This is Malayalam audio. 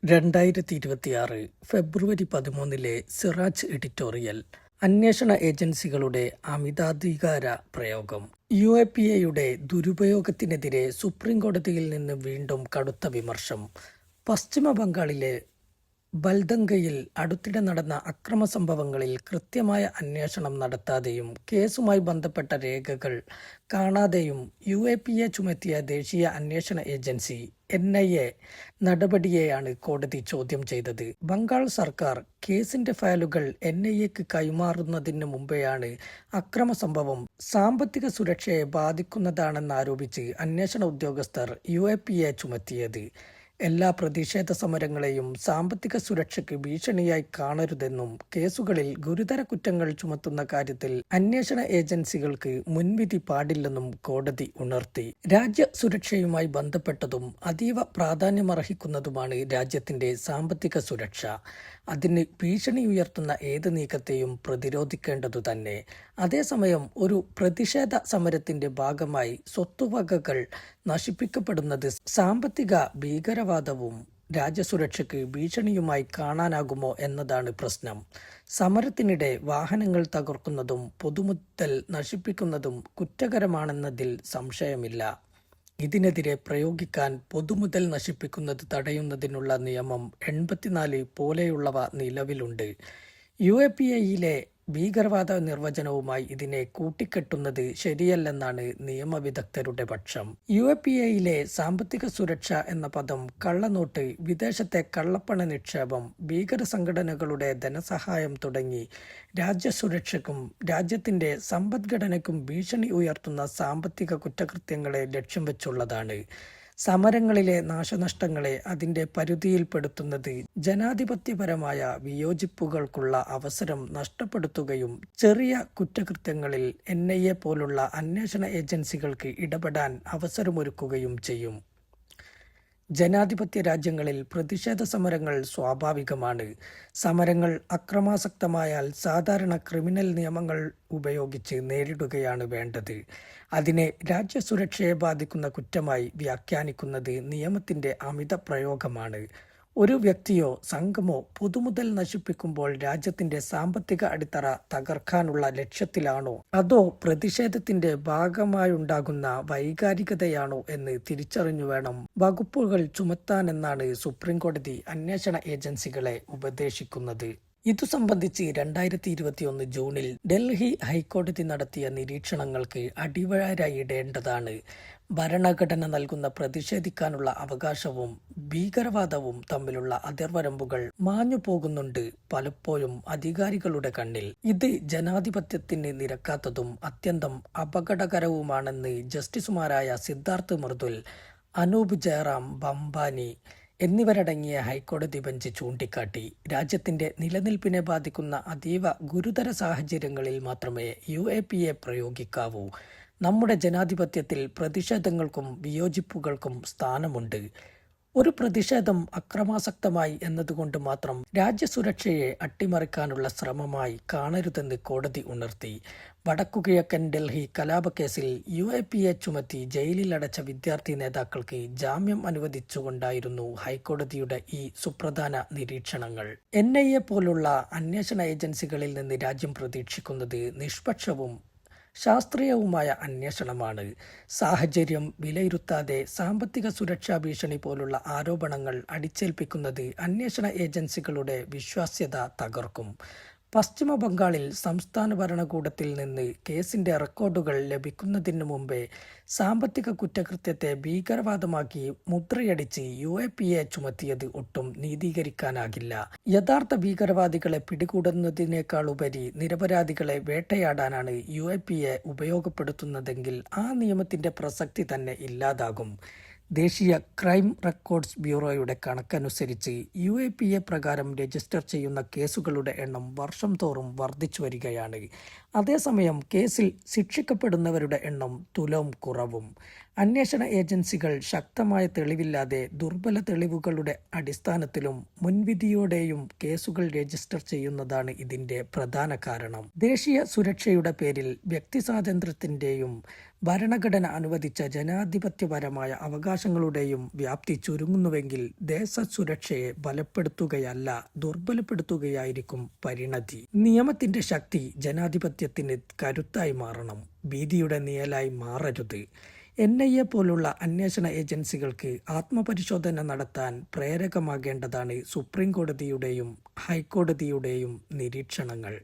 2026 ഫെബ്രുവരി 13 സിറാജ് എഡിറ്റോറിയൽ. അന്വേഷണ ഏജൻസികളുടെ അമിതാധികാര പ്രയോഗം. UAPAയുടെ ദുരുപയോഗത്തിനെതിരെ സുപ്രീംകോടതിയിൽ നിന്ന് വീണ്ടും കടുത്ത വിമർശം. പശ്ചിമ ബംഗാളിലെ ബൽദംഗയിൽ അടുത്തിടെ നടന്ന അക്രമസംഭവങ്ങളിൽ കൃത്യമായ അന്വേഷണം നടത്താതെയും കേസുമായി ബന്ധപ്പെട്ട രേഖകൾ കാണാതെയും UAPA ചുമത്തിയ ദേശീയ അന്വേഷണ ഏജൻസി NIA നടപടിയെയാണ് കോടതി ചോദ്യം ചെയ്തത്. ബംഗാൾ സർക്കാർ കേസിന്റെ ഫയലുകൾ NIAക്ക് കൈമാറുന്നതിന് മുമ്പെയാണ് അക്രമസംഭവം സാമ്പത്തിക സുരക്ഷയെ ബാധിക്കുന്നതാണെന്നാരോപിച്ച് അന്വേഷണ ഉദ്യോഗസ്ഥർ UAPA ചുമത്തിയത്. എല്ലാ പ്രതിഷേധ സമരങ്ങളെയും സാമ്പത്തിക സുരക്ഷയ്ക്ക് ഭീഷണിയായി കാണരുതെന്നും കേസുകളിൽ ഗുരുതര കുറ്റങ്ങൾ ചുമത്തുന്ന കാര്യത്തിൽ അന്വേഷണ ഏജൻസികൾക്ക് മുൻവിധി പാടില്ലെന്നും കോടതി ഉണർത്തി. രാജ്യ സുരക്ഷയുമായി ബന്ധപ്പെട്ടതും അതീവ പ്രാധാന്യമർഹിക്കുന്നതുമാണ് രാജ്യത്തിന്റെ സാമ്പത്തിക സുരക്ഷ. അതിന് ഭീഷണി ഉയർത്തുന്ന ഏത് നീക്കത്തെയും പ്രതിരോധിക്കേണ്ടതു തന്നെ. അതേസമയം ഒരു പ്രതിഷേധ സമരത്തിന്റെ ഭാഗമായി സ്വത്തുവകകൾ നശിപ്പിക്കപ്പെടുന്നത് സാമ്പത്തിക ഭീകരവാദവും രാജ്യസുരക്ഷയ്ക്ക് ഭീഷണിയുമായി കാണാനാകുമോ എന്നതാണ് പ്രശ്നം. സമരത്തിനിടെ വാഹനങ്ങൾ തകർക്കുന്നതും പൊതുമുതൽ നശിപ്പിക്കുന്നതും കുറ്റകരമാണെന്നതിൽ സംശയമില്ല. ഇതിനെതിരെ പ്രയോഗിക്കാൻ പൊതുമുതൽ നശിപ്പിക്കുന്നത് തടയുന്നതിനുള്ള നിയമം 84 പോലെയുള്ളവ നിലവിലുണ്ട്. UAPAയിലെ ഭീകരവാദ നിർവചനവുമായി ഇതിനെ കൂട്ടിക്കെട്ടുന്നത് ശരിയല്ലെന്നാണ് നിയമവിദഗ്ധരുടെ പക്ഷം. UAPAയിലെ സാമ്പത്തിക സുരക്ഷ എന്ന പദം കള്ളനോട്ട്, വിദേശത്തെ കള്ളപ്പണ നിക്ഷേപം, ഭീകര സംഘടനകളുടെ ധനസഹായം തുടങ്ങി രാജ്യസുരക്ഷയ്ക്കും രാജ്യത്തിന്റെ സമ്പദ്ഘടനയ്ക്കും ഭീഷണി ഉയർത്തുന്ന സാമ്പത്തിക കുറ്റകൃത്യങ്ങളെ ലക്ഷ്യം വെച്ചുള്ളതാണ്. സമരങ്ങളിലെ നാശനഷ്ടങ്ങളെ അതിന്റെ പരിധിയിൽപ്പെടുത്തുന്നത് ജനാധിപത്യപരമായ വിയോജിപ്പുകൾക്കുള്ള അവസരം നഷ്ടപ്പെടുത്തുകയും ചെറിയ കുറ്റകൃത്യങ്ങളിൽ NIA പോലുള്ള അന്വേഷണ ഏജൻസികൾക്ക് ഇടപെടാൻ അവസരമൊരുക്കുകയും ചെയ്യും. ജനാധിപത്യ രാജ്യങ്ങളിൽ പ്രതിഷേധ സമരങ്ങൾ സ്വാഭാവികമാണ്. സമരങ്ങൾ അക്രമാസക്തമായാൽ സാധാരണ ക്രിമിനൽ നിയമങ്ങൾ ഉപയോഗിച്ച് നേരിടുകയാണ് വേണ്ടത്. അതിനെ രാജ്യസുരക്ഷയെ ബാധിക്കുന്ന കുറ്റമായി വ്യാഖ്യാനിക്കുന്നത് നിയമത്തിന്റെ അമിത പ്രയോഗമാണ്. ഒരു വ്യക്തിയോ സംഘമോ പൊതുമുതൽ നശിപ്പിക്കുമ്പോൾ രാജ്യത്തിന്റെ സാമ്പത്തിക അടിത്തറ തകർക്കാനുള്ള ലക്ഷ്യത്തിലാണോ അതോ പ്രതിഷേധത്തിന്റെ ഭാഗമായുണ്ടാകുന്ന വൈകാരികതയാണോ എന്ന് തിരിച്ചറിഞ്ഞു വേണം വകുപ്പുകൾ ചുമത്താനെന്നാണ് സുപ്രീംകോടതി അന്വേഷണ ഏജൻസികളെ ഉപദേശിക്കുന്നത്. ഇതു സംബന്ധിച്ച് 2021 ജൂണിൽ ഡൽഹി ഹൈക്കോടതി നടത്തിയ നിരീക്ഷണങ്ങൾക്ക് അടിവരയിടേണ്ടതാണ്. ഭരണഘടന നൽകുന്ന പ്രതിഷേധിക്കാനുള്ള അവകാശവും ഭീകരവാദവും തമ്മിലുള്ള അതിർവരമ്പുകൾ മാഞ്ഞു പോകുന്നുണ്ട് പലപ്പോഴും അധികാരികളുടെ കണ്ണിൽ. ഇത് ജനാധിപത്യത്തിന് നിരക്കാത്തതും അത്യന്തം അപകടകരവുമാണെന്ന് ജസ്റ്റിസുമാരായ സിദ്ധാർത്ഥ് മൃദുൽ, അനൂപ് ജയറാം ബംബാനി എന്നിവരടങ്ങിയ ഹൈക്കോടതി ബെഞ്ച് ചൂണ്ടിക്കാട്ടി. രാജ്യത്തിന്റെ നിലനിൽപ്പിനെ ബാധിക്കുന്ന അതീവ ഗുരുതര സാഹചര്യങ്ങളിൽ മാത്രമേ UAPA പ്രയോഗിക്കാവൂ. നമ്മുടെ ജനാധിപത്യത്തിൽ പ്രതിഷേധങ്ങൾക്കും വിയോജിപ്പുകൾക്കും സ്ഥാനമുണ്ട്. ഒരു പ്രതിഷേധം അക്രമാസക്തമായി എന്നതുകൊണ്ട് മാത്രം രാജ്യസുരക്ഷയെ അട്ടിമറിക്കാനുള്ള ശ്രമമായി കാണരുതെന്ന് കോടതി ഉണർത്തി. വടക്കുകിഴക്കൻ ഡൽഹി കലാപക്കേസിൽ UAPA ചുമത്തി ജയിലിലടച്ച വിദ്യാർത്ഥി നേതാക്കൾക്ക് ജാമ്യം അനുവദിച്ചുകൊണ്ടായിരുന്നു ഹൈക്കോടതിയുടെ ഈ സുപ്രധാന നിരീക്ഷണങ്ങൾ. NIA പോലുള്ള അന്വേഷണ ഏജൻസികളിൽ നിന്ന് രാജ്യം പ്രതീക്ഷിക്കുന്നത് നിഷ്പക്ഷവും ശാസ്ത്രീയവുമായ അന്വേഷണമാണ്. സാഹചര്യം വിലയിരുത്താതെ സാമ്പത്തിക സുരക്ഷാ ഭീഷണി പോലുള്ള ആരോപണങ്ങൾ അടിച്ചേൽപ്പിക്കുന്നത് അന്വേഷണ ഏജൻസികളുടെ വിശ്വാസ്യത തകർക്കും. പശ്ചിമ ബംഗാളിൽ സംസ്ഥാന ഭരണകൂടത്തിൽ നിന്ന് കേസിന്റെ റെക്കോർഡുകൾ ലഭിക്കുന്നതിനു മുമ്പേ സാമ്പത്തിക കുറ്റകൃത്യത്തെ ഭീകരവാദമാക്കി മുദ്രയടിച്ച് UAPA ചുമത്തിയത് ഒട്ടും നീതീകരിക്കാനാകില്ല. യഥാർത്ഥ ഭീകരവാദികളെ പിടികൂടുന്നതിനേക്കാളുപരി നിരപരാധികളെ വേട്ടയാടാനാണ് UAPA ഉപയോഗപ്പെടുത്തുന്നതെങ്കിൽ ആ നിയമത്തിന്റെ പ്രസക്തി തന്നെ ഇല്ലാതാകും. ദേശീയ ക്രൈം റെക്കോർഡ്സ് ബ്യൂറോയുടെ കണക്കനുസരിച്ച് UAPA പ്രകാരം രജിസ്റ്റർ ചെയ്യുന്ന കേസുകളുടെ എണ്ണം വർഷം തോറും വർദ്ധിച്ചു വരികയാണ്. അതേസമയം കേസിൽ ശിക്ഷിക്കപ്പെടുന്നവരുടെ എണ്ണം തുലോം കുറവും. അന്വേഷണ ഏജൻസികൾ ശക്തമായ തെളിവില്ലാതെ ദുർബല തെളിവുകളുടെ അടിസ്ഥാനത്തിലും മുൻവിധിയോടെയും കേസുകൾ രജിസ്റ്റർ ചെയ്യുന്നതാണ് ഇതിന്റെ പ്രധാന കാരണം. ദേശീയ സുരക്ഷയുടെ പേരിൽ വ്യക്തിസ്വാതന്ത്ര്യത്തിന്റെയും ഭരണഘടന അനുവദിച്ച ജനാധിപത്യപരമായ അവകാശങ്ങളുടെയും വ്യാപ്തി ചുരുങ്ങുന്നുവെങ്കിൽ ദേശസുരക്ഷയെ ബലപ്പെടുത്തുകയല്ല ദുർബലപ്പെടുത്തുകയായിരിക്കും പരിണതി. നിയമത്തിന്റെ ശക്തി ജനാധിപത്യത്തിന് കരുത്തായി മാറണം, ഭീതിയുടെ നിഴലായി മാറരുത്. NIA പോലുള്ള അന്വേഷണ ഏജൻസികൾക്ക് ആത്മപരിശോധന നടത്താൻ പ്രേരകമാകേണ്ടതാണ് സുപ്രീം കോടതിയുടെയും ഹൈക്കോടതിയുടെയും നിരീക്ഷണങ്ങൾ.